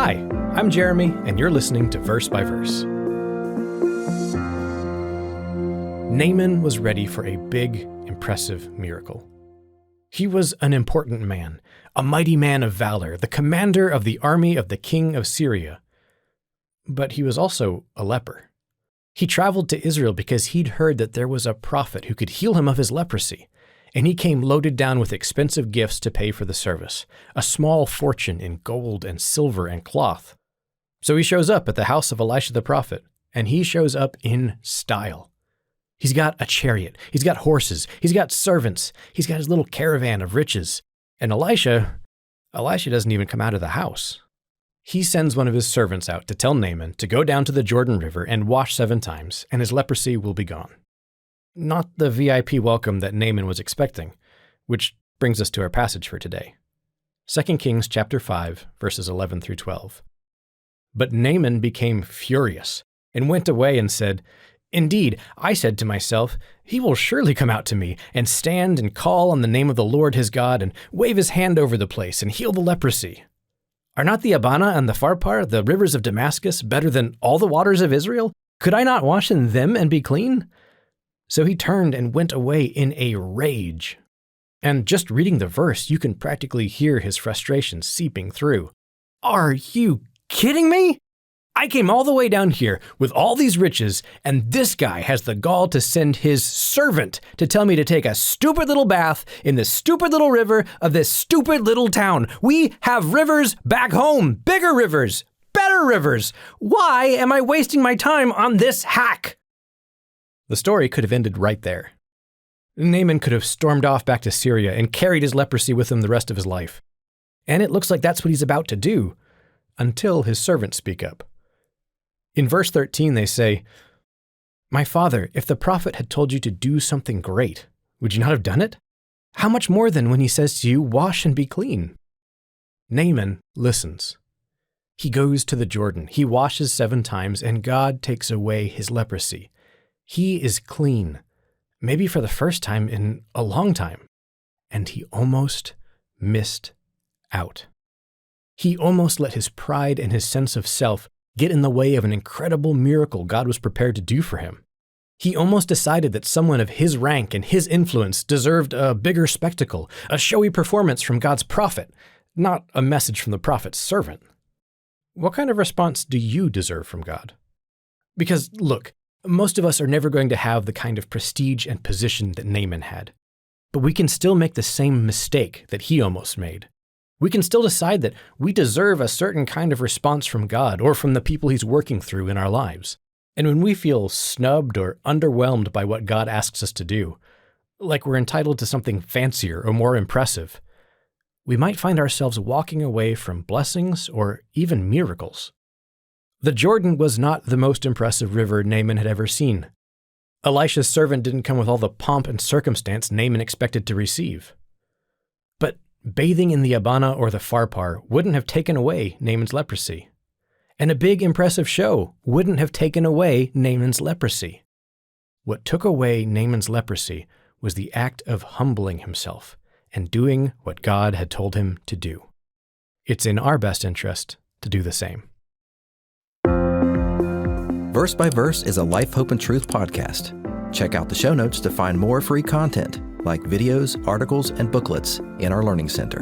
Hi, I'm Jeremy, and you're listening to Verse by Verse. Naaman was ready for a big, impressive miracle. He was an important man, a mighty man of valor, the commander of the army of the king of Syria. But he was also a leper. He traveled to Israel because he'd heard that there was a prophet who could heal him of his leprosy, and he came loaded down with expensive gifts to pay for the service, a small fortune in gold and silver and cloth. So he shows up at the house of Elisha the prophet, and he shows up in style. He's got a chariot, he's got horses, he's got servants, he's got his little caravan of riches. And Elisha doesn't even come out of the house. He sends one of his servants out to tell Naaman to go down to the Jordan River and wash 7 times, and his leprosy will be gone. Not the VIP welcome that Naaman was expecting, which brings us to our passage for today. 2 Kings chapter 5, verses 11 through 12. But Naaman became furious and went away and said, "Indeed, I said to myself, he will surely come out to me and stand and call on the name of the Lord his God and wave his hand over the place and heal the leprosy. Are not the Abanah and the Pharpar, the rivers of Damascus, better than all the waters of Israel? Could I not wash in them and be clean?" So he turned and went away in a rage. And just reading the verse, you can practically hear his frustration seeping through. Are you kidding me? I came all the way down here with all these riches, and this guy has the gall to send his servant to tell me to take a stupid little bath in this stupid little river of this stupid little town. We have rivers back home, bigger rivers, better rivers. Why am I wasting my time on this hack? The story could have ended right there. Naaman could have stormed off back to Syria and carried his leprosy with him the rest of his life. And it looks like that's what he's about to do, until his servants speak up. In verse 13, they say, "My father, if the prophet had told you to do something great, would you not have done it? How much more then when he says to you, 'Wash and be clean'?" Naaman listens. He goes to the Jordan. He washes 7 times, and God takes away his leprosy. He is clean, maybe for the first time in a long time. And he almost missed out. He almost let his pride and his sense of self get in the way of an incredible miracle God was prepared to do for him. He almost decided that someone of his rank and his influence deserved a bigger spectacle, a showy performance from God's prophet, not a message from the prophet's servant. What kind of response do you deserve from God? Because, look, most of us are never going to have the kind of prestige and position that Naaman had. But we can still make the same mistake that he almost made. We can still decide that we deserve a certain kind of response from God or from the people he's working through in our lives. And when we feel snubbed or underwhelmed by what God asks us to do, like we're entitled to something fancier or more impressive, we might find ourselves walking away from blessings or even miracles. The Jordan was not the most impressive river Naaman had ever seen. Elisha's servant didn't come with all the pomp and circumstance Naaman expected to receive. But bathing in the Abanah or the Pharpar wouldn't have taken away Naaman's leprosy. And a big impressive show wouldn't have taken away Naaman's leprosy. What took away Naaman's leprosy was the act of humbling himself and doing what God had told him to do. It's in our best interest to do the same. Verse by Verse is a Life, Hope, and Truth podcast. Check out the show notes to find more free content, like videos, articles, and booklets in our Learning Center.